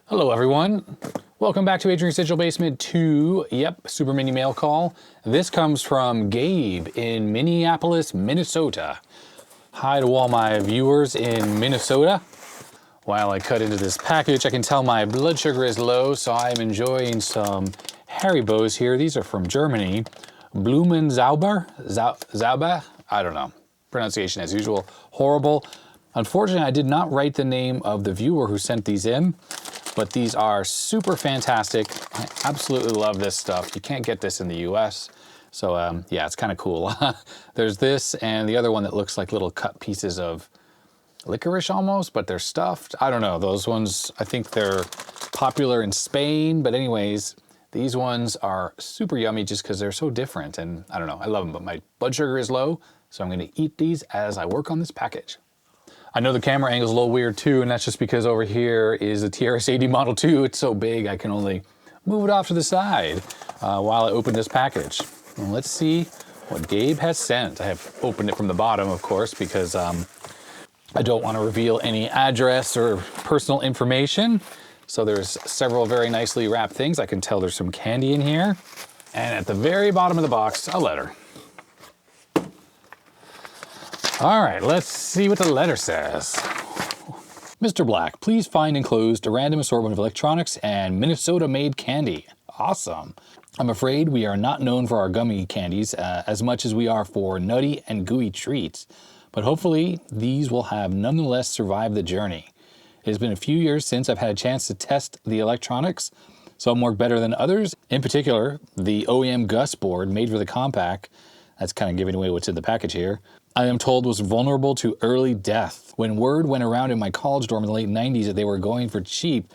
Hello everyone. Welcome back to Adrian's Digital Basement 2. Yep, super mini mail call. This comes from Gabe in Minneapolis, Minnesota. Hi to all my viewers in Minnesota. While I cut into this package, I can tell my blood sugar is low, so I'm enjoying some Haribos here. These are from Germany. Blumenzauber? Zauber? I don't know. Pronunciation as usual, horrible. Unfortunately, I did not write the name of the viewer who sent these in, but these are super fantastic. I absolutely love this stuff. You can't get this in the US. So yeah, it's kind of cool. There's this and the other one that looks like little cut pieces of licorice almost, but they're stuffed. I don't know, those ones, I think they're popular in Spain, but anyways, these ones are super yummy just because they're so different, and I don't know, I love them, but my blood sugar is low, so I'm gonna eat these as I work on this package. I know the camera angle is a little weird too, and that's just because over here is the TRS-80 Model 2. It's so big I can only move it off to the side while I open this package. And let's see what Gabe has sent. I have opened it from the bottom, of course, because I don't want to reveal any address or personal information. So there's several very nicely wrapped things. I can tell there's some candy in here. And at the very bottom of the box, a letter. All right, let's see what the letter says. Mr. Black, please find enclosed a random assortment of electronics and Minnesota-made candy. Awesome. I'm afraid we are not known for our gummy candies as much as we are for nutty and gooey treats, but hopefully these will have nonetheless survived the journey. It has been a few years since I've had a chance to test the electronics. Some work better than others. In particular, the OEM Gus board made for the Compaq, that's kind of giving away what's in the package here, I am told was vulnerable to early death. When word went around in my college dorm in the late 90s that they were going for cheap,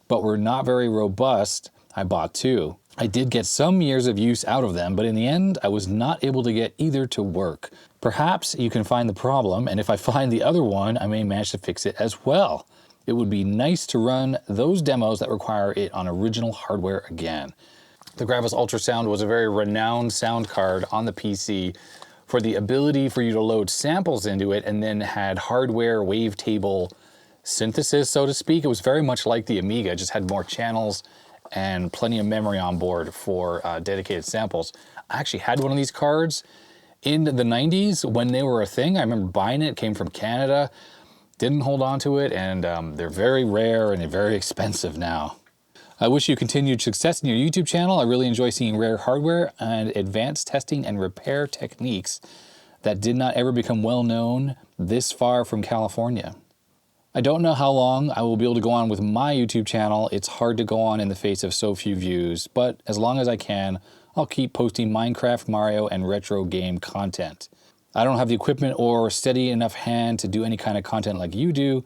but were not very robust, I bought two. I did get some years of use out of them, but in the end, I was not able to get either to work. Perhaps you can find the problem, and if I find the other one, I may manage to fix it as well. It would be nice to run those demos that require it on original hardware again. The Gravis Ultrasound was a very renowned sound card on the PC for the ability for you to load samples into it and then had hardware wavetable synthesis, so to speak. It was very much like the Amiga, it just had more channels and plenty of memory on board for dedicated samples. I actually had one of these cards in the 90s when they were a thing. I remember buying it, it came from Canada, didn't hold on to it, and they're very rare and they're very expensive now. I wish you continued success in your YouTube channel. I really enjoy seeing rare hardware and advanced testing and repair techniques that did not ever become well known this far from California. I don't know how long I will be able to go on with my YouTube channel. It's hard to go on in the face of so few views, but as long as I can, I'll keep posting Minecraft, Mario, and retro game content. I don't have the equipment or steady enough hand to do any kind of content like you do,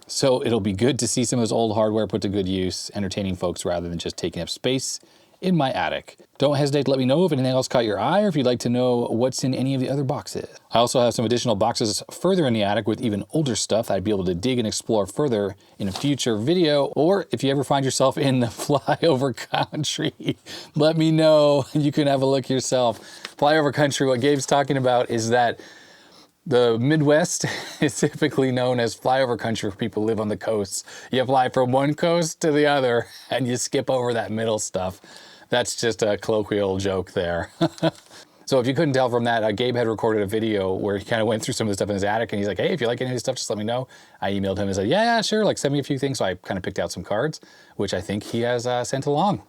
so it'll be good to see some of this old hardware put to good use, entertaining folks rather than just taking up space in my attic. Don't hesitate to let me know if anything else caught your eye or if you'd like to know what's in any of the other boxes. I also have some additional boxes further in the attic with even older stuff that I'd be able to dig and explore further in a future video, or if you ever find yourself in the flyover country, let me know. You can have a look yourself. Flyover country, what Gabe's talking about is that the Midwest is typically known as flyover country for people who live on the coasts. You fly from one coast to the other and you skip over that middle stuff. That's just a colloquial joke there. So if you couldn't tell from that, Gabe had recorded a video where he kind of went through some of the stuff in his attic and he's like, hey, if you like any of this stuff, just let me know. I emailed him and said, yeah, sure, like send me a few things. So I kind of picked out some cards, which I think he has sent along.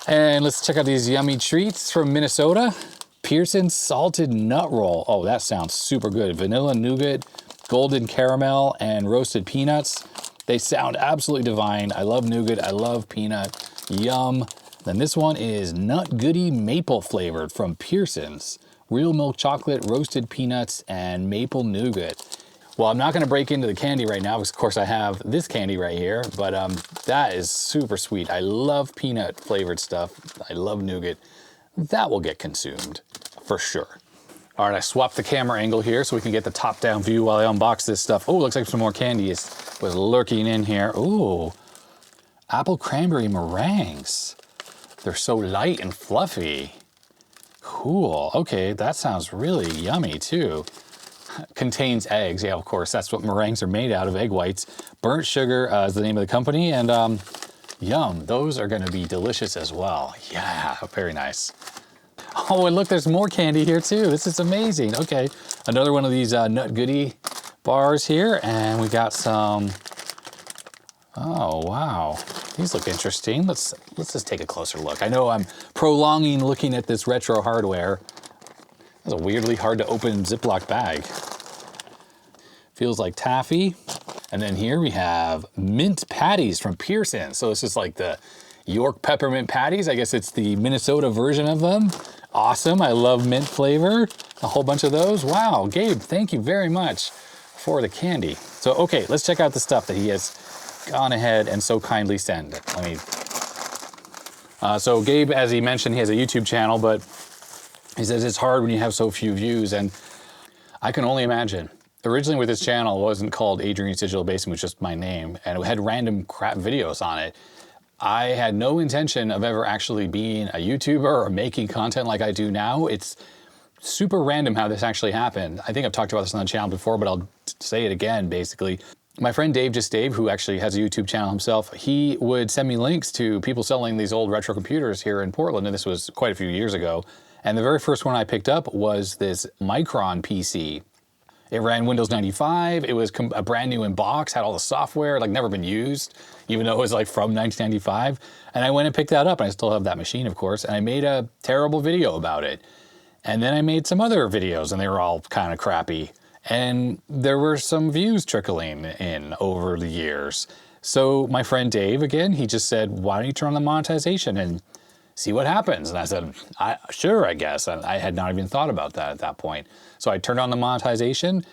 And let's check out these yummy treats from Minnesota. Pearson Salted Nut Roll. Oh, that sounds super good. Vanilla nougat, golden caramel, and roasted peanuts. They sound absolutely divine. I love nougat, I love peanut. Yum. Then this one is Nut Goody Maple flavored from Pearson's. Real milk chocolate, roasted peanuts, and maple nougat. Well, I'm not gonna break into the candy right now because of course I have this candy right here, but that is super sweet. I love peanut flavored stuff. I love nougat. That will get consumed for sure. All right, I swapped the camera angle here so we can get the top-down view while I unbox this stuff. Oh, looks like some more candy was lurking in here. Ooh, apple cranberry meringues. They're so light and fluffy. Cool, okay, that sounds really yummy too. contains eggs. Yeah, of course, that's what meringues are made out of, egg whites. Burnt sugar is the name of the company, and yum, those are gonna be delicious as well. Yeah, very nice. Oh, and look, there's more candy here too. This is amazing. Okay, another one of these Nut Goody bars here, and we got some, oh wow, these look interesting. Let's just take a closer look. I know I'm prolonging looking at this retro hardware. That's a weirdly hard to open Ziploc bag. Feels like taffy. And then here we have mint patties from Pearson. So this is like the York peppermint patties. I guess it's the Minnesota version of them. Awesome, I love mint flavor. A whole bunch of those. Wow, Gabe, thank you very much for the candy. So, okay, let's check out the stuff that he has gone ahead and so kindly sent. Let me, so Gabe, as he mentioned, he has a YouTube channel, but he says it's hard when you have so few views, and I can only imagine. Originally with this channel, it wasn't called Adrian's Digital Basement, it was just my name, and it had random crap videos on it. I had no intention of ever actually being a YouTuber or making content like I do now. It's super random how this actually happened. I think I've talked about this on the channel before, but I'll say it again, basically. My friend Dave, who actually has a YouTube channel himself, he would send me links to people selling these old retro computers here in Portland, and this was quite a few years ago. And the very first one I picked up was this Micron PC. It ran Windows 95, it was a brand new in box, had all the software, like never been used, even though it was like from 1995. And I went and picked that up, and I still have that machine, of course, and I made a terrible video about it. And then I made some other videos, and they were all kind of crappy. And there were some views trickling in over the years. So my friend Dave, again, he just said, why don't you turn on the monetization and see what happens? And I said, sure, I guess. I had not even thought about that at that point. So I turned on the monetization,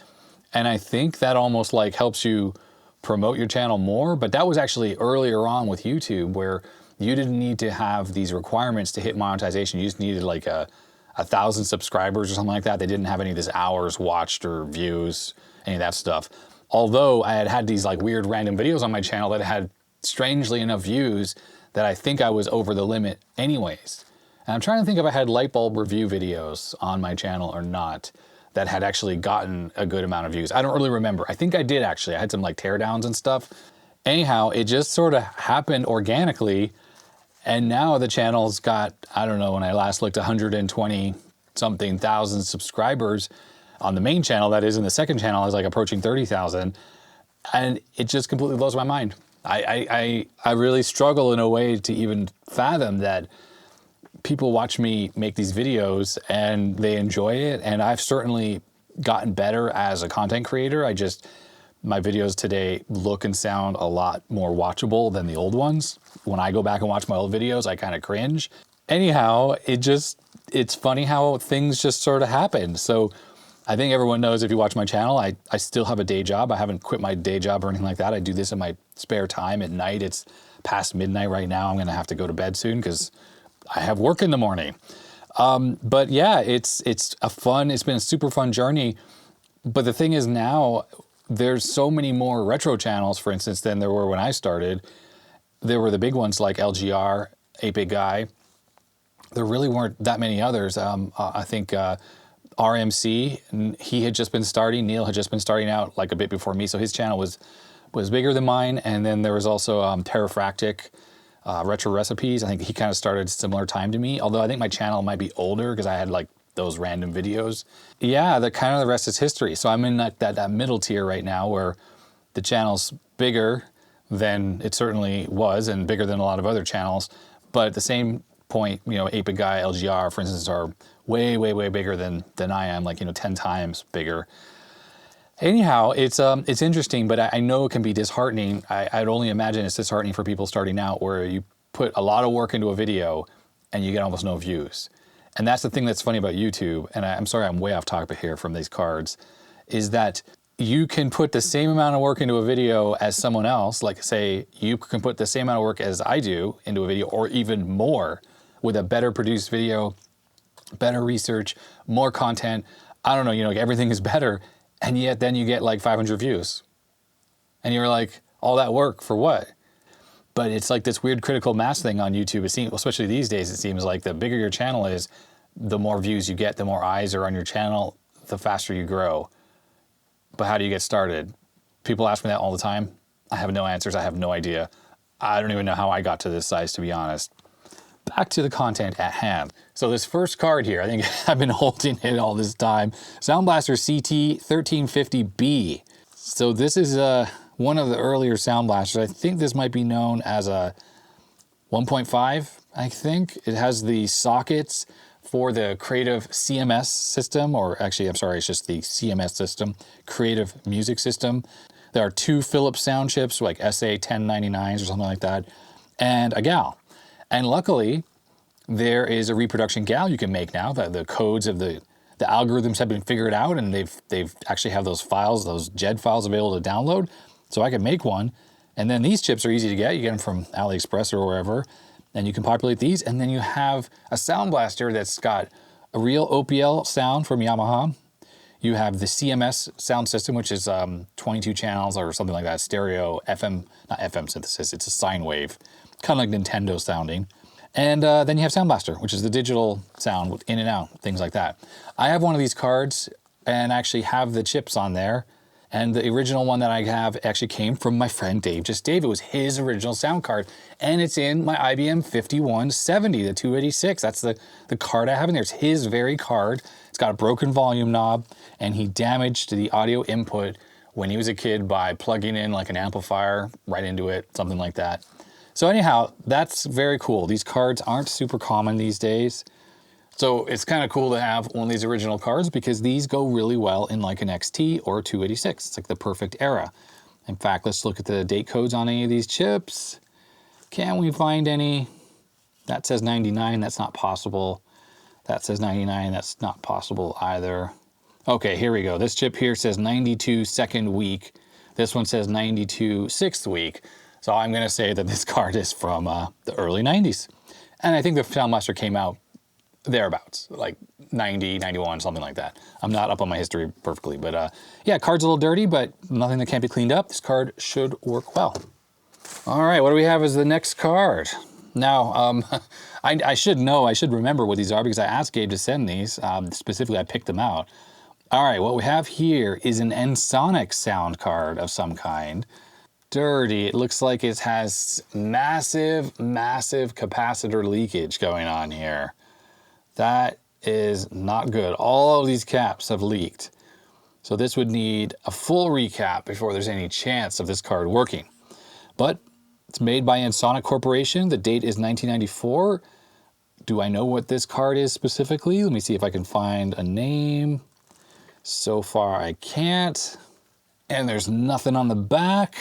and I think that almost like helps you promote your channel more. But that was actually earlier on with YouTube, where you didn't need to have these requirements to hit monetization. You just needed like 1,000 subscribers or something like that. They didn't have any of this hours watched or views, any of that stuff. Although I had these like weird random videos on my channel that had strangely enough views that I think I was over the limit anyways. And I'm trying to think if I had light bulb review videos on my channel or not that had actually gotten a good amount of views. I don't really remember. I think I did actually. I had some like teardowns and stuff. Anyhow, it just sort of happened organically. And now the channel's got, I don't know, when I last looked, 120 something thousand subscribers on the main channel. That is, in the second channel is like approaching 30,000. And it just completely blows my mind. I really struggle in a way to even fathom that people watch me make these videos and they enjoy it. And I've certainly gotten better as a content creator. My videos today look and sound a lot more watchable than the old ones. When I go back and watch my old videos, I kind of cringe. Anyhow, it's funny how things just sort of happen. So I think everyone knows, if you watch my channel, I still have a day job. I haven't quit my day job or anything like that. I do this in my spare time at night. It's past midnight right now. I'm gonna have to go to bed soon because I have work in the morning. But yeah, it's been a super fun journey. But the thing is now, there's so many more retro channels, for instance, than there were when I started. There were the big ones like LGR, 8-Bit Guy. There really weren't that many others. I think RMC, he had just been starting. Neil had just been starting out like a bit before me, so his channel was bigger than mine. And then there was also Terrafractic, Retro Recipes. I think he kind of started similar time to me, although I think my channel might be older because I had like those random videos. Yeah, the rest is history. So I'm in that middle tier right now where the channel's bigger than it certainly was and bigger than a lot of other channels. But at the same point, 8-Bit Guy, LGR, for instance, are way, way, way bigger than I am, like, 10 times bigger. Anyhow, it's interesting, but I know it can be disheartening. I'd only imagine it's disheartening for people starting out, where you put a lot of work into a video and you get almost no views. And that's the thing that's funny about YouTube, and I'm sorry I'm way off topic here from these cards, is that you can put the same amount of work into a video as someone else. Like, say, you can put the same amount of work as I do into a video, or even more, with a better produced video, better research, more content. I don't know, everything is better, and yet then you get like 500 views. And you're like, all that work for what? But it's like this weird critical mass thing on YouTube. It seems, especially these days, it seems like the bigger your channel is, the more views you get, the more eyes are on your channel, the faster you grow. but how do you get started? People ask me that all the time. I have no answers. I have no idea. I don't even know how I got to this size, to be honest. Back to the content at hand. So this first card here, I think I've been holding it all this time. Sound Blaster CT 1350B. So this is one of the earlier Sound Blasters. I think this might be known as a 1.5, I think. It has the sockets for the Creative CMS system, or actually, I'm sorry, it's just the CMS system, Creative Music System. There are 2 Philips sound chips, like SA 1099s or something like that, and a GAL. And luckily, there is a reproduction GAL you can make now. The codes of the algorithms have been figured out, and they've actually have those files, those JED files available to download. So I can make one, and then these chips are easy to get. You get them from AliExpress or wherever, and you can populate these, and then you have a Sound Blaster that's got a real OPL sound from Yamaha. You have the CMS sound system, which is 22 channels or something like that, stereo, FM, not FM synthesis, it's a sine wave, kind of like Nintendo sounding. And then you have Sound Blaster, which is the digital sound with in and out, things like that. I have one of these cards and actually have the chips on there. And the original one that I have actually came from my friend Dave. It was his original sound card. And it's in my IBM 5170, the 286. That's the card I have in there. It's his very card. It's got a broken volume knob, and he damaged the audio input when he was a kid by plugging in like an amplifier right into it, something like that. So anyhow, that's very cool. These cards aren't super common these days. So it's kind of cool to have one of these original cards because these go really well in like an XT or 286. It's like the perfect era. In fact, let's look at the date codes on any of these chips. Can we find any? That says 99, that's not possible. That says 99, that's not possible either. Okay, here we go. This chip here says 92 second week. This one says 92 sixth week. So I'm gonna say that this card is from the early 90s. And I think the Sound Blaster came out thereabouts, like 90, 91, something like that. I'm not up on my history perfectly, but yeah, card's a little dirty, but nothing that can't be cleaned up. This card should work well. All right, what do we have as the next card? Now, I should remember what these are because I asked Gabe to send these. Specifically, I picked them out. All right, what we have here is an Ensoniq sound card of some kind. Dirty. It looks like it has massive, massive capacitor leakage going on here. That is not good. All of these caps have leaked. So this would need a full recap before there's any chance of this card working. But it's made by Ensoniq Corporation. The date is 1994. Do I know what this card is specifically? Let me see if I can find a name. So far I can't. And there's nothing on the back.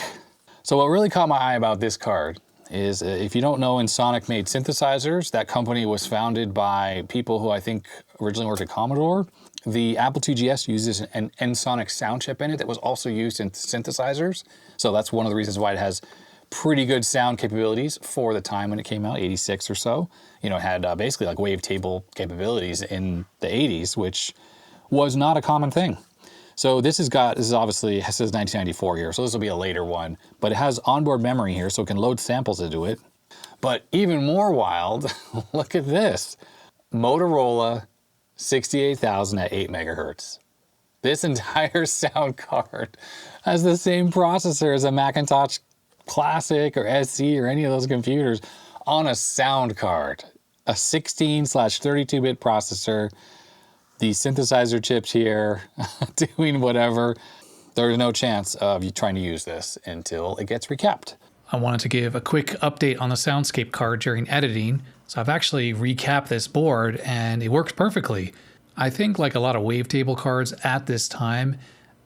So what really caught my eye about this card is, if you don't know, Ensoniq made synthesizers. That company was founded by people who I think originally worked at Commodore. The Apple IIgs uses an Ensoniq sound chip in it that was also used in synthesizers. So that's one of the reasons why it has pretty good sound capabilities for the time when it came out, 86 or so. You know, it had basically like wavetable capabilities in the 80s, which was not a common thing. So this is obviously, it says 1994 here, so this will be a later one, but it has onboard memory here, so it can load samples into it. But even more wild, look at this. Motorola 68000 at 8 megahertz. This entire sound card has the same processor as a Macintosh Classic or SC or any of those computers on a sound card. A 16/32-bit processor. The synthesizer chips here doing whatever. There's no chance of you trying to use this until it gets recapped. I wanted to give a quick update on the Soundscape card during editing. So I've actually recapped this board and it works perfectly. I think, like a lot of wavetable cards at this time,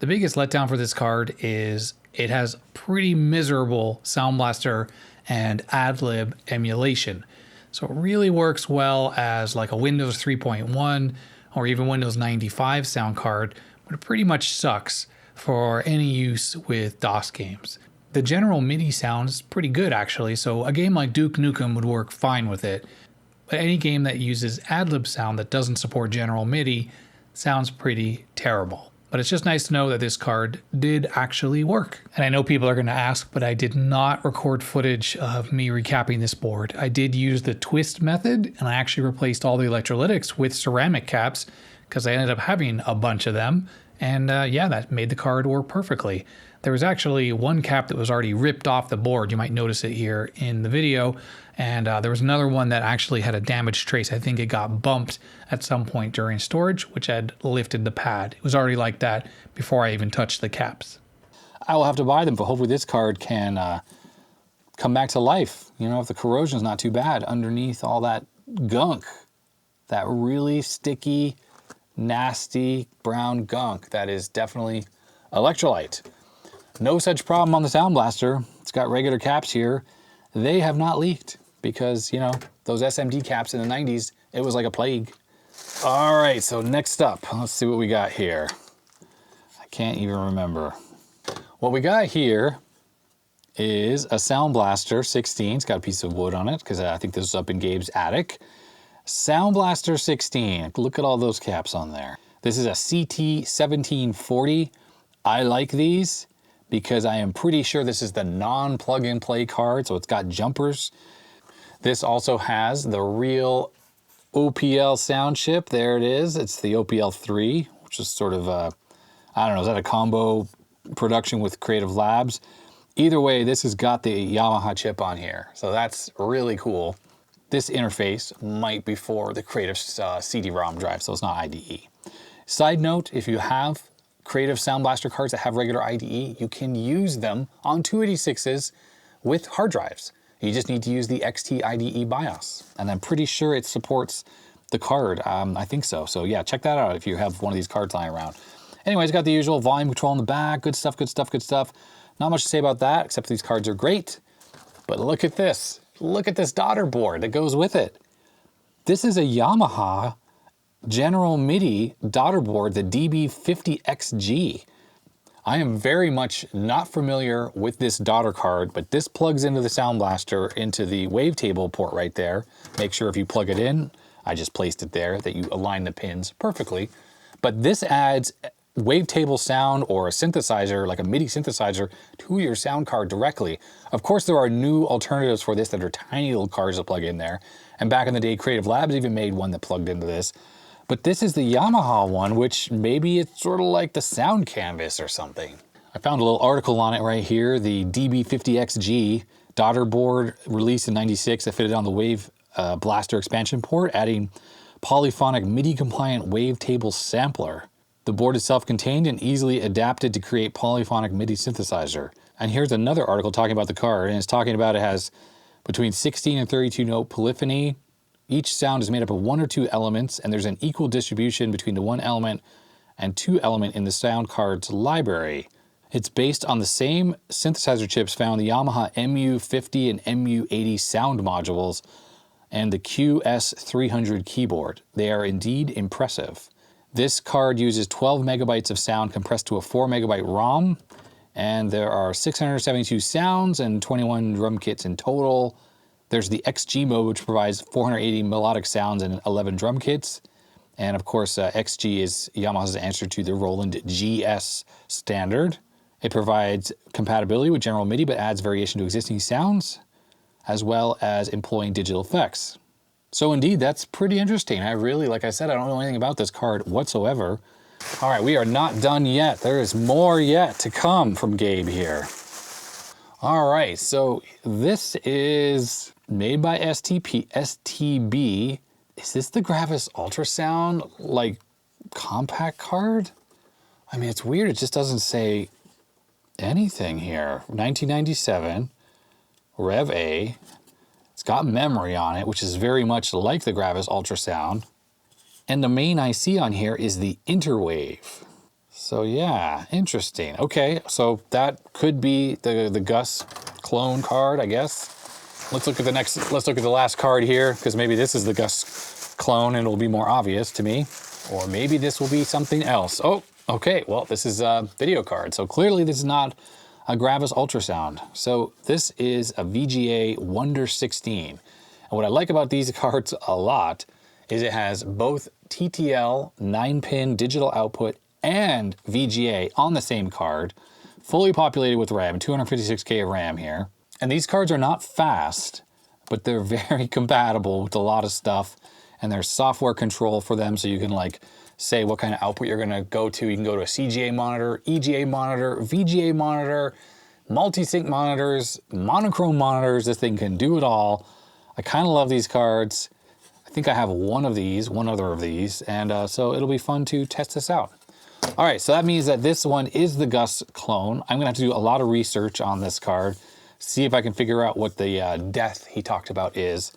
the biggest letdown for this card is it has pretty miserable Sound Blaster and AdLib emulation. So it really works well as like a Windows 3.1 or even Windows 95 sound card, but it pretty much sucks for any use with DOS games. The general MIDI sound is pretty good actually, so a game like Duke Nukem would work fine with it. But any game that uses AdLib sound that doesn't support general MIDI sounds pretty terrible. But it's just nice to know that this card did actually work. And I know people are going to ask, but I did not record footage of me recapping this board. I did use the twist method, and I actually replaced all the electrolytics with ceramic caps because I ended up having a bunch of them. And yeah, that made the card work perfectly. There was actually one cap that was already ripped off the board. You might notice it here in the video. And there was another one that actually had a damaged trace. I think it got bumped at some point during storage, which had lifted the pad. It was already like that before I even touched the caps. I will have to buy them, but hopefully this card can come back to life. You know, if the corrosion's not too bad underneath all that gunk, that really sticky, nasty brown gunk that is definitely electrolyte. No such problem on the Sound Blaster. It's got regular caps here. They have not leaked because, you know, those SMD caps in the 90s, it was like a plague. All right, so next up, let's see what we got here. I can't even remember. What we got here is a Sound Blaster 16. It's got a piece of wood on it because I think this is up in Gabe's attic. Sound Blaster 16. Look at all those caps on there. This is a CT 1740. I like these because I am pretty sure this is the non-plug-and-play card, so it's got jumpers. This also has the real OPL sound chip. There it is. It's the OPL 3, which is sort of a, I don't know, is that a combo production with Creative Labs? Either way, this has got the Yamaha chip on here, so that's really cool. This interface might be for the Creative CD-ROM drive, so it's not IDE. Side note, if you have Creative Sound Blaster cards that have regular IDE, you can use them on 286s with hard drives. You just need to use the XT IDE BIOS, and I'm pretty sure it supports the card. I think so. So yeah, check that out if you have one of these cards lying around. Anyway, it's got the usual volume control in the back. Good stuff, good stuff, good stuff. Not much to say about that, except these cards are great. But look at this. Look at this daughter board that goes with it. This is a Yamaha General MIDI daughter board, the DB50XG. I am very much not familiar with this daughter card, but this plugs into the Sound Blaster into the wavetable port right there. Make sure if you plug it in, I just placed it there, that you align the pins perfectly. But this adds wavetable sound or a synthesizer, like a MIDI synthesizer, to your sound card directly. Of course, there are new alternatives for this that are tiny little cards to plug in there. And back in the day, Creative Labs even made one that plugged into this. But this is the Yamaha one, which maybe it's sort of like the Sound Canvas or something. I found a little article on it right here, the DB50XG daughter board released in '96 that fitted on the Wave Blaster expansion port, adding polyphonic MIDI-compliant wavetable sampler. The board is self-contained and easily adapted to create polyphonic MIDI synthesizer. And here's another article talking about the card, and it's talking about it has between 16 and 32 note polyphony. Each sound is made up of one or two elements, and there's an equal distribution between the one element and two element in the sound card's library. It's based on the same synthesizer chips found in the Yamaha MU50 and MU80 sound modules and the QS300 keyboard. They are indeed impressive. This card uses 12 megabytes of sound compressed to a 4 megabyte ROM, and there are 672 sounds and 21 drum kits in total. There's the XG mode, which provides 480 melodic sounds and 11 drum kits. And of course, XG is Yamaha's answer to the Roland GS standard. It provides compatibility with general MIDI, but adds variation to existing sounds, as well as employing digital effects. So indeed, that's pretty interesting. I really, like I said, I don't know anything about this card whatsoever. All right, we are not done yet. There is more yet to come from Gabe here. All right, so this is made by STB. Is this the Gravis Ultrasound, like, compact card? I mean, it's weird. It just doesn't say anything here. 1997, Rev A. It's got memory on it, which is very much like the Gravis Ultrasound. And the main IC on here is the Interwave. So yeah, interesting. Okay, so that could be the Gus clone card, I guess. Let's look at the last card here, because maybe this is the Gus clone and it'll be more obvious to me. Or maybe this will be something else. Oh, okay, well, this is a video card. So clearly this is not a Gravis Ultrasound. So this is a VGA Wonder 16. And what I like about these cards a lot is it has both TTL 9-pin digital output and VGA on the same card, fully populated with RAM, 256K of RAM here. And these cards are not fast, but they're very compatible with a lot of stuff, and there's software control for them, so you can like say what kind of output you're gonna go to. You can go to a CGA monitor, EGA monitor, VGA monitor, multi-sync monitors, monochrome monitors. This thing can do it all. I kind of love these cards. I think I have one other of these, and so it'll be fun to test this out. All right, so that means that this one is the Gus clone. I'm gonna have to do a lot of research on this card, see if I can figure out what the death he talked about is.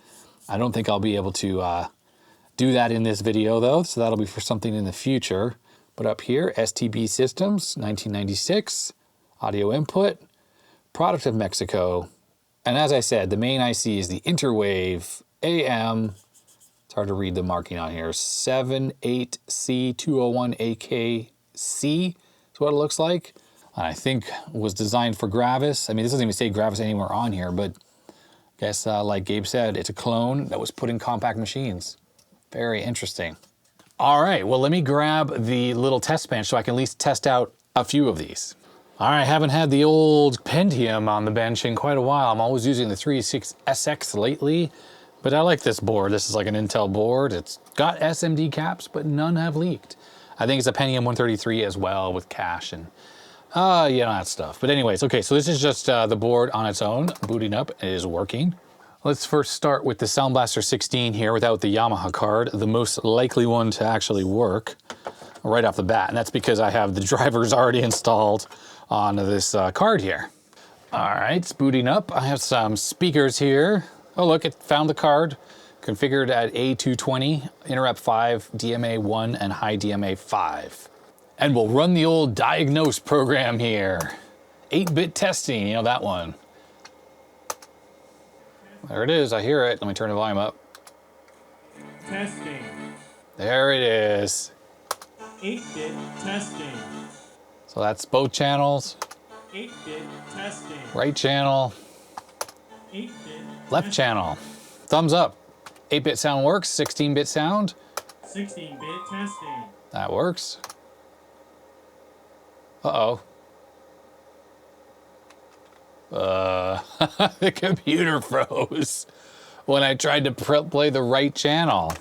I don't think I'll be able to do that in this video though, so that'll be for something in the future. But up here, STB Systems, 1996, audio input, product of Mexico. And as I said, the main IC is the Interwave AM, it's hard to read the marking on here, 78C201AKC is what it looks like. I think was designed for Gravis. I mean, this doesn't even say Gravis anywhere on here, but I guess like Gabe said, it's a clone that was put in Compaq machines. Very interesting. All right, well, let me grab the little test bench so I can at least test out a few of these. All right, I haven't had the old Pentium on the bench in quite a while. I'm always using the 36SX lately, but I like this board. This is like an Intel board. It's got SMD caps, but none have leaked. I think it's a Pentium 133 as well with cache and you know, that stuff. But anyways, okay, so this is just the board on its own. Booting up, it is working. Let's first start with the Sound Blaster 16 here without the Yamaha card, the most likely one to actually work right off the bat. And that's because I have the drivers already installed on this card here. All right, it's booting up. I have some speakers here. Oh, look, it found the card. Configured at A220, Interrupt 5, DMA 1, and high DMA 5. And we'll run the old diagnose program here. 8-bit testing, you know that one. There it is, I hear it. Let me turn the volume up. Testing. There it is. 8-bit testing. So that's both channels. 8-bit testing. Right channel. 8-bit Left channel. Thumbs up. 8-bit sound works, 16-bit sound. 16-bit testing. That works. Uh-oh. The computer froze when I tried to play the right channel.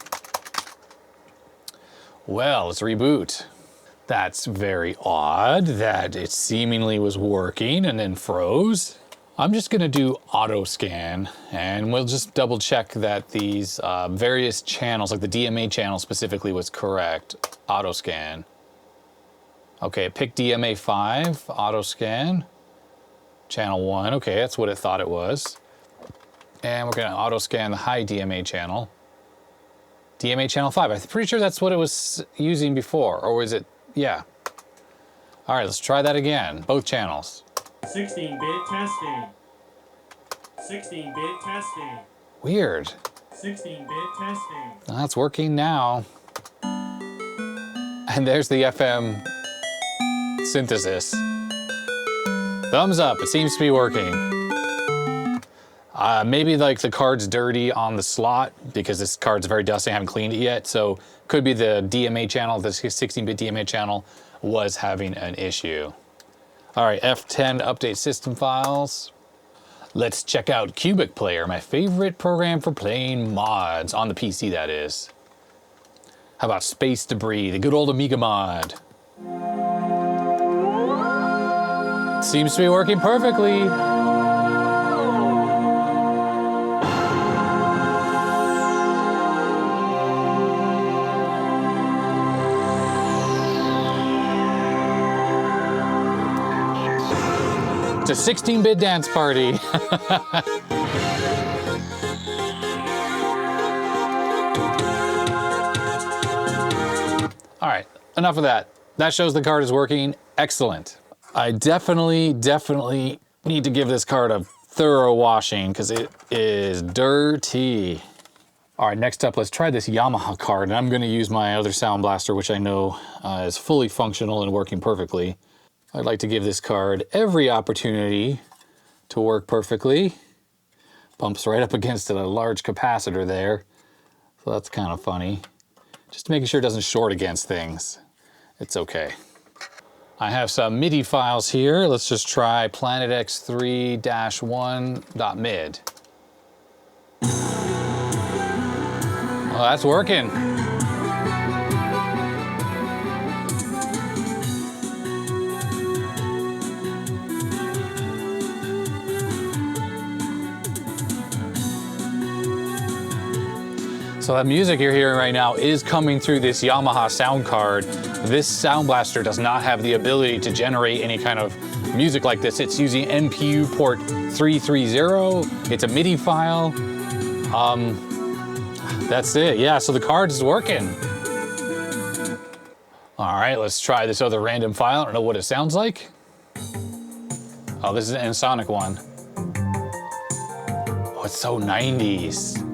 Well, let's reboot. That's very odd that it seemingly was working and then froze. I'm just gonna do auto scan and we'll just double check that these various channels, like the DMA channel specifically, was correct. Auto scan. Okay, pick DMA 5, auto scan. Channel 1, okay, that's what it thought it was. And we're gonna auto scan the high DMA channel. DMA channel 5, I'm pretty sure that's what it was using before, or was it, yeah. All right, let's try that again, both channels. 16-bit testing. 16-bit testing. Weird. 16-bit testing. That's working now. And there's the FM synthesis. Thumbs up, it seems to be working. Maybe like the card's dirty on the slot because this card's very dusty, I haven't cleaned it yet. So could be the DMA channel, the 16-bit DMA channel was having an issue. All right, F10 update system files. Let's check out Cubic Player, my favorite program for playing mods, on the PC that is. How about Space Debris, the good old Amiga mod? Seems to be working perfectly. It's a 16-bit dance party. All right, enough of that. That shows the card is working. Excellent. I definitely need to give this card a thorough washing because it is dirty. All right, next up, let's try this Yamaha card. And I'm gonna use my other Sound Blaster, which I know is fully functional and working perfectly. I'd like to give this card every opportunity to work perfectly. Bumps right up against a large capacitor there. So that's kind of funny. Just making sure it doesn't short against things. It's okay. I have some MIDI files here. Let's just try planetx3-1.mid. Oh, that's working. So that music you're hearing right now is coming through this Yamaha sound card. This Sound Blaster does not have the ability to generate any kind of music like this. It's using MPU port 330. It's a MIDI file. That's it. Yeah, so the card is working. All right, let's try this other random file. I don't know what it sounds like. Oh, this is an Ensoniq one. Oh, it's so 90s.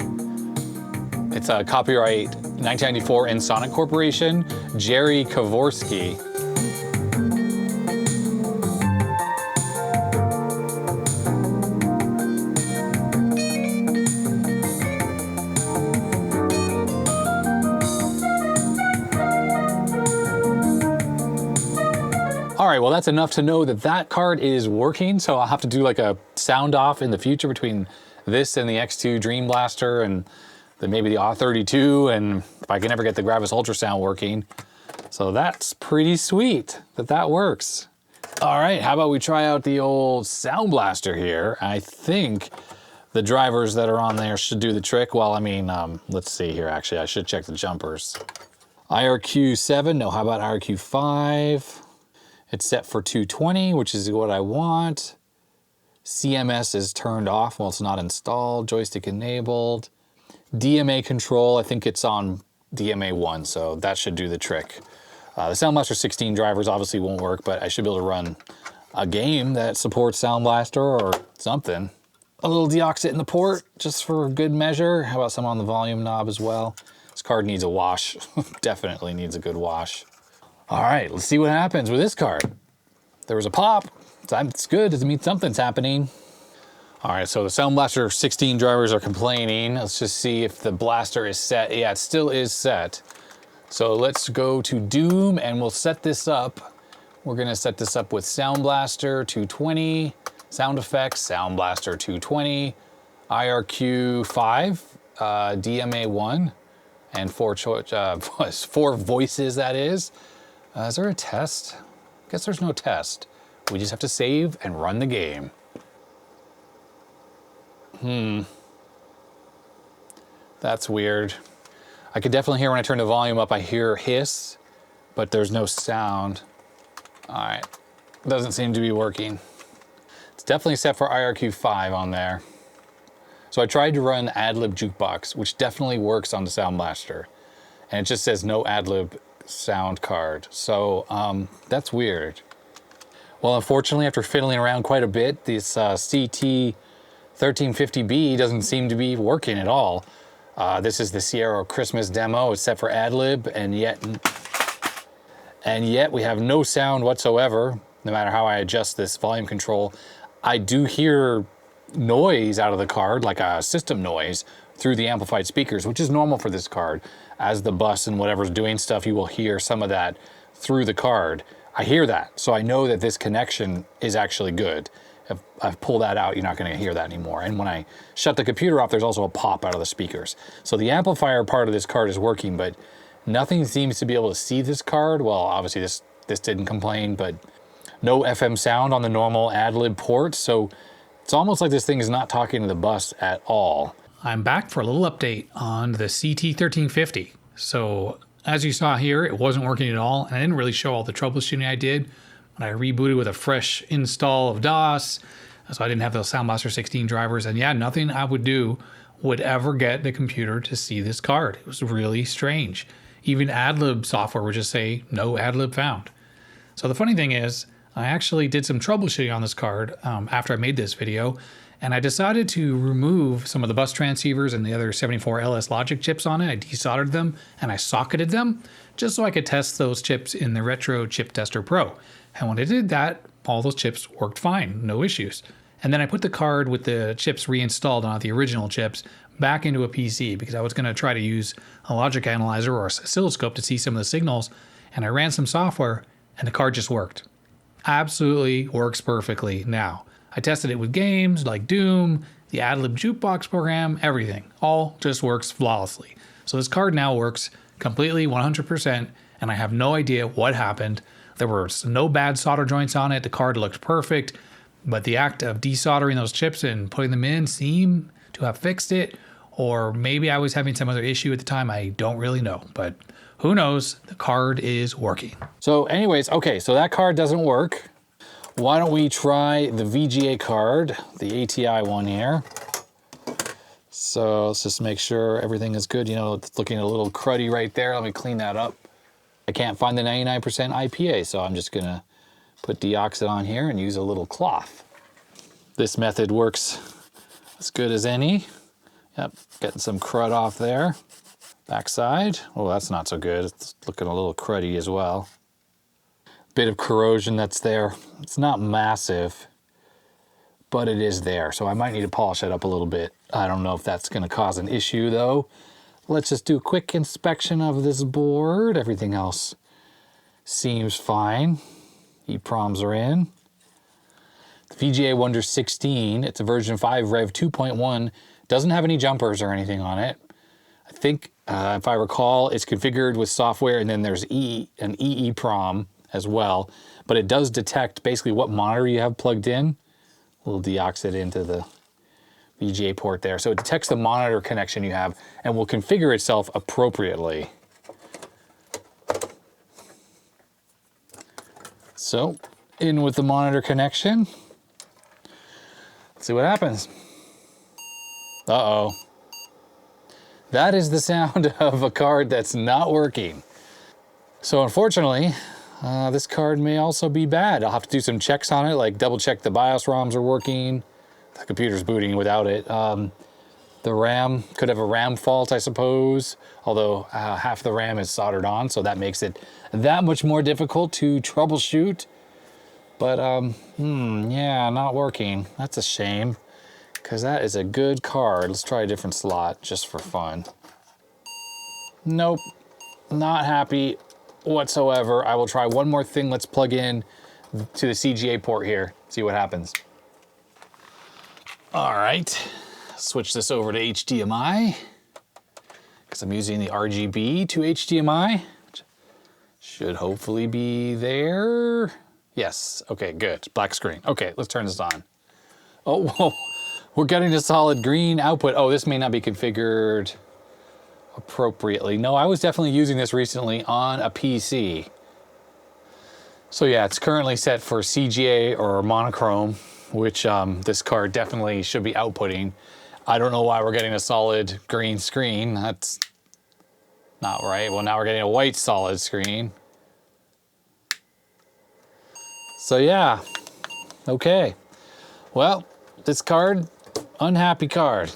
It's a copyright 1994 Ensoniq Corporation, Jerry Kavorsky. All right, well, that's enough to know that that card is working. So I'll have to do like a sound off in the future between this and the X2 Dream Blaster and then maybe the A32, and if I can ever get the Gravis Ultrasound working. So that's pretty sweet that that works. All right, how about we try out the old Sound Blaster here? I think the drivers that are on there should do the trick. Well, I mean, let's see here, actually, I should check the jumpers. IRQ7, no, how about IRQ5? It's set for 220, which is what I want. CMS is turned off, well, it's not installed. Joystick enabled. DMA control, I think it's on DMA 1, so that should do the trick. The Sound Blaster 16 drivers obviously won't work, but I should be able to run a game that supports Sound Blaster or something. A little Deoxit in the port, just for good measure. How about some on the volume knob as well? This card needs a wash. Definitely needs a good wash. All right, let's see what happens with this card. There was a pop. It's good. It means something's happening. All right, so the Sound Blaster 16 drivers are complaining. Let's just see if the blaster is set. Yeah, it still is set. So let's go to Doom and we'll set this up. We're gonna set this up with Sound Blaster 220, sound effects, Sound Blaster 220, IRQ 5, DMA 1, and 4 voices, that is. Is there a test? I guess there's no test. We just have to save and run the game. That's weird. I could definitely hear when I turn the volume up, I hear hiss, but there's no sound. All right, doesn't seem to be working. It's definitely set for IRQ 5 on there. So I tried to run AdLib Jukebox, which definitely works on the Sound Blaster. And it just says no AdLib sound card. So that's weird. Well, unfortunately, after fiddling around quite a bit, this CT 1350B doesn't seem to be working at all. This is the Sierra Christmas demo. It's set for AdLib, and yet we have no sound whatsoever, no matter how I adjust this volume control. I do hear noise out of the card, like a system noise, through the amplified speakers, which is normal for this card. As the bus and whatever's doing stuff, you will hear some of that through the card. I hear that, so I know that this connection is actually good. If I pull that out, you're not going to hear that anymore. And when I shut the computer off, there's also a pop out of the speakers. So the amplifier part of this card is working, but nothing seems to be able to see this card. Well, obviously this didn't complain, but no FM sound on the normal AdLib port. So it's almost like this thing is not talking to the bus at all. I'm back for a little update on the CT1350. So as you saw here, it wasn't working at all, and I didn't really show all the troubleshooting I did. When I rebooted with a fresh install of DOS, so I didn't have those Sound Blaster 16 drivers, and yeah, nothing I would do would ever get the computer to see this card. It was really strange. Even AdLib software would just say, no AdLib found. So the funny thing is, I actually did some troubleshooting on this card after I made this video, and I decided to remove some of the bus transceivers and the other 74LS logic chips on it. I desoldered them and I socketed them just so I could test those chips in the Retro Chip Tester Pro. And when I did that, all those chips worked fine, no issues. And then I put the card with the chips reinstalled on the original chips back into a PC because I was going to try to use a logic analyzer or oscilloscope to see some of the signals. And I ran some software and the card just worked. Absolutely works perfectly now. I tested it with games like Doom, the AdLib Jukebox program, everything. All just works flawlessly. So this card now works completely 100%, and I have no idea what happened. There were no bad solder joints on it. The card looked perfect, but the act of desoldering those chips and putting them in seemed to have fixed it, or maybe I was having some other issue at the time. I don't really know, but who knows? The card is working. So anyways, okay, so that card doesn't work. Why don't we try the VGA card, the ATI one here. So let's just make sure everything is good. You know, it's looking a little cruddy right there. Let me clean that up. I can't find the 99% IPA, so I'm just gonna put Deoxit on here and use a little cloth. This method works as good as any. Yep, getting some crud off there. Backside, oh, that's not so good. It's looking a little cruddy as well. Bit of corrosion that's there. It's not massive, but it is there. So I might need to polish it up a little bit. I don't know if that's gonna cause an issue though. Let's just do a quick inspection of this board. Everything else seems fine. EPROMs are in. The VGA Wonder 16, it's a version 5 Rev 2.1, doesn't have any jumpers or anything on it. I think, if I recall, it's configured with software, and then there's an EEPROM as well, but it does detect basically what monitor you have plugged in. A little Deoxit into the VGA port there. So it detects the monitor connection you have and will configure itself appropriately. So in with the monitor connection. Let's see what happens. Uh-oh. That is the sound of a card that's not working. So unfortunately, this card may also be bad. I'll have to do some checks on it, like double check the BIOS ROMs are working. The computer's booting without it. The RAM could have a RAM fault, I suppose, although half the RAM is soldered on, so that makes it that much more difficult to troubleshoot. But yeah, not working. That's a shame, because that is a good card. Let's try a different slot just for fun. Nope, not happy whatsoever. I will try one more thing. Let's plug in to the CGA port here, see what happens. All right, switch this over to HDMI because I'm using the RGB to HDMI, which should hopefully be there. Yes, okay, good, black screen. Okay, let's turn this on. Oh, whoa. We're getting a solid green output. Oh, this may not be configured appropriately. No, I was definitely using this recently on a PC. So yeah, it's currently set for CGA or monochrome, which this card definitely should be outputting. I don't know why we're getting a solid green screen. That's not right. Well, now we're getting a white solid screen. So yeah, okay. Well, this card, unhappy card.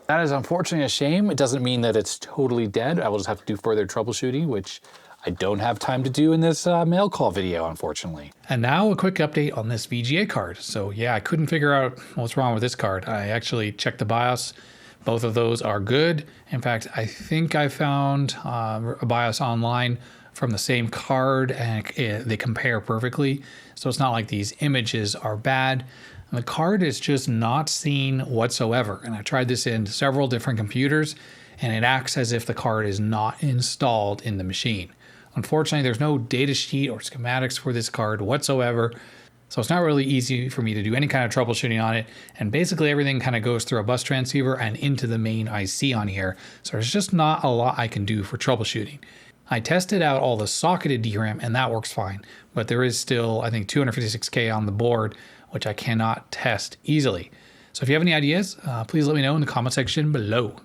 That is unfortunately a shame. It doesn't mean that it's totally dead. I will just have to do further troubleshooting, which I don't have time to do in this mail call video, unfortunately. And now a quick update on this VGA card. So yeah, I couldn't figure out what's wrong with this card. I actually checked the BIOS. Both of those are good. In fact, I think I found a BIOS online from the same card, and they compare perfectly. So it's not like these images are bad. And the card is just not seen whatsoever. And I tried this in several different computers, and it acts as if the card is not installed in the machine. Unfortunately, there's no data sheet or schematics for this card whatsoever. So it's not really easy for me to do any kind of troubleshooting on it. And basically everything kind of goes through a bus transceiver and into the main IC on here. So there's just not a lot I can do for troubleshooting. I tested out all the socketed DRAM and that works fine. But there is still, I think, 256K on the board, which I cannot test easily. So if you have any ideas, please let me know in the comment section below.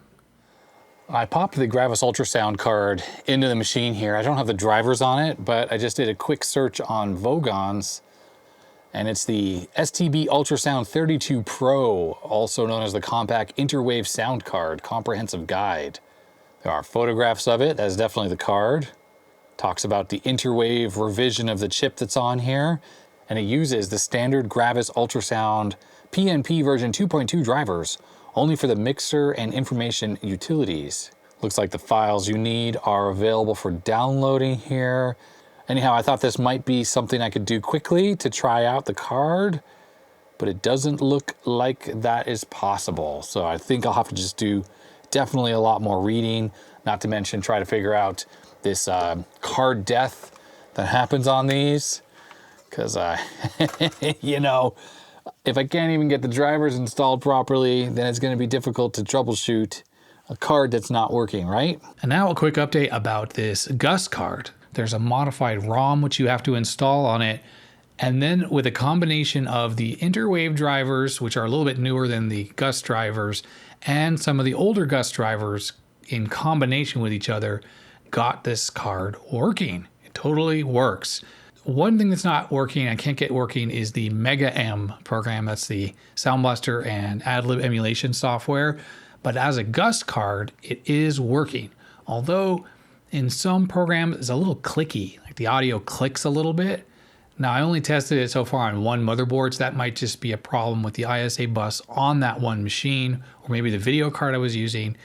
I popped the Gravis Ultrasound card into the machine here. I don't have the drivers on it, but I just did a quick search on Vogons, and it's the STB Ultrasound 32 Pro, also known as the Compaq Interwave Sound Card Comprehensive Guide. There are photographs of it. That's definitely the card. Talks about the interwave revision of the chip that's on here, and it uses the standard Gravis Ultrasound PNP version 2.2 drivers, only for the mixer and information utilities. Looks like the files you need are available for downloading here. Anyhow, I thought this might be something I could do quickly to try out the card, but it doesn't look like that is possible. So I think I'll have to just do definitely a lot more reading, not to mention try to figure out this card death that happens on these. Because, you know, if I can't even get the drivers installed properly, then it's going to be difficult to troubleshoot a card that's not working, right? And now a quick update about this Gus card. There's a modified ROM which you have to install on it. And then with a combination of the interwave drivers, which are a little bit newer than the Gus drivers, and some of the older Gus drivers in combination with each other, got this card working. It totally works. One thing that's not working, I can't get working, is the Mega M program. That's the Sound Blaster and AdLib emulation software. But as a Gus card, it is working. Although in some programs, it's a little clicky, like the audio clicks a little bit. Now, I only tested it so far on one motherboard, so that might just be a problem with the ISA bus on that one machine, or maybe the video card I was using,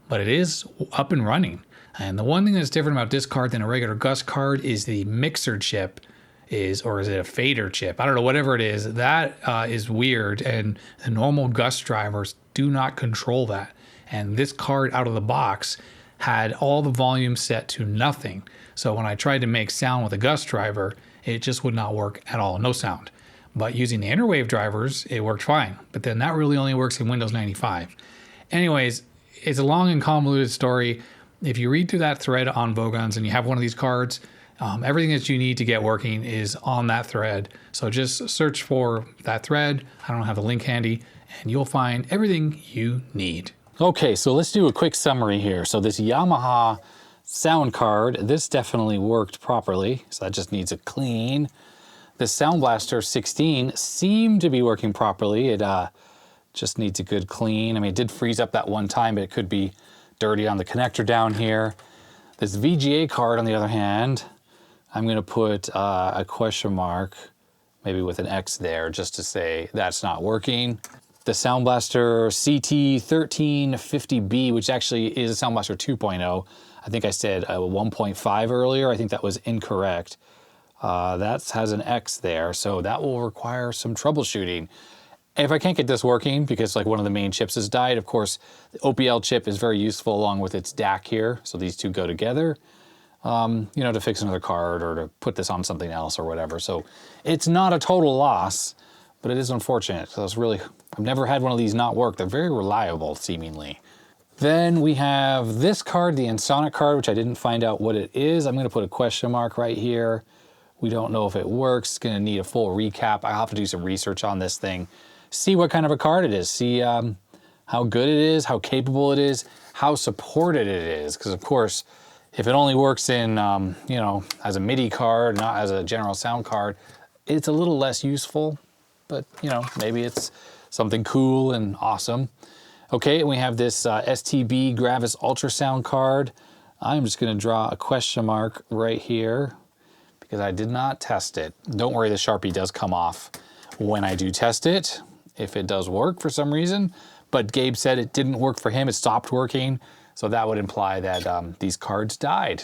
but it is up and running. And the one thing that's different about this card than a regular Gus card is the mixer chip or is it a fader chip? I don't know, whatever it is, that is weird, and the normal Gus drivers do not control that. And this card out of the box had all the volume set to nothing. So when I tried to make sound with a Gus driver, it just would not work at all, no sound. But using the interwave drivers, it worked fine. But then that really only works in Windows 95. Anyways, it's a long and convoluted story. If you read through that thread on Vogons and you have one of these cards, everything that you need to get working is on that thread. So just search for that thread. I don't have the link handy, and you'll find everything you need. Okay, so let's do a quick summary here. So this Yamaha sound card, this definitely worked properly. So that just needs a clean. The Sound Blaster 16 seemed to be working properly. It just needs a good clean. I mean, it did freeze up that one time, but it could be dirty on the connector down here. This VGA card, on the other hand, I'm gonna put a question mark, maybe with an X there, just to say that's not working. The Sound Blaster CT1350B, which actually is a Sound Blaster 2.0. I think I said 1.5 earlier. I think that was incorrect. That has an X there, so that will require some troubleshooting. If I can't get this working because like one of the main chips has died, of course, the OPL chip is very useful along with its DAC here. So these two go together, you know, to fix another card or to put this on something else or whatever. So it's not a total loss, but it is unfortunate. So it's really, I've never had one of these not work. They're very reliable, seemingly. Then we have this card, the Ensoniq card, which I didn't find out what it is. I'm gonna put a question mark right here. We don't know if it works. It's gonna need a full recap. I'll have to do some research on this thing. See what kind of a card it is, see how good it is, how capable it is, how supported it is. Because of course, if it only works in, you know, as a MIDI card, not as a general sound card, it's a little less useful, but you know, maybe it's something cool and awesome. Okay, and we have this STB Gravis Ultrasound card. I'm just gonna draw a question mark right here because I did not test it. Don't worry, the Sharpie does come off when I do test it, if it does work for some reason. But Gabe said it didn't work for him, it stopped working. So that would imply that these cards died.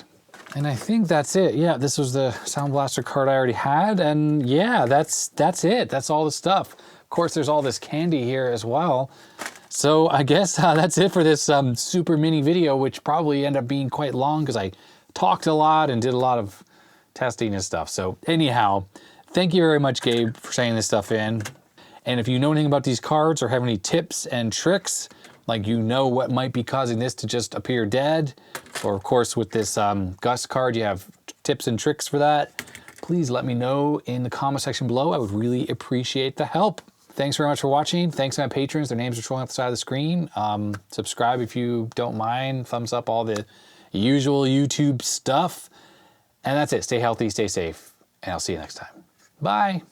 And I think that's it. Yeah, this was the Sound Blaster card I already had. And yeah, that's it. That's all the stuff. Of course, there's all this candy here as well. So I guess that's it for this super mini video, which probably ended up being quite long because I talked a lot and did a lot of testing and stuff. So anyhow, thank you very much, Gabe, for sending this stuff in. And if you know anything about these cards or have any tips and tricks, like you know what might be causing this to just appear dead, or of course with this Gus card, you have tips and tricks for that, please let me know in the comment section below. I would really appreciate the help. Thanks very much for watching. Thanks to my patrons. Their names are scrolling up the side of the screen. Subscribe if you don't mind. Thumbs up, all the usual YouTube stuff. And that's it. Stay healthy, stay safe, and I'll see you next time. Bye.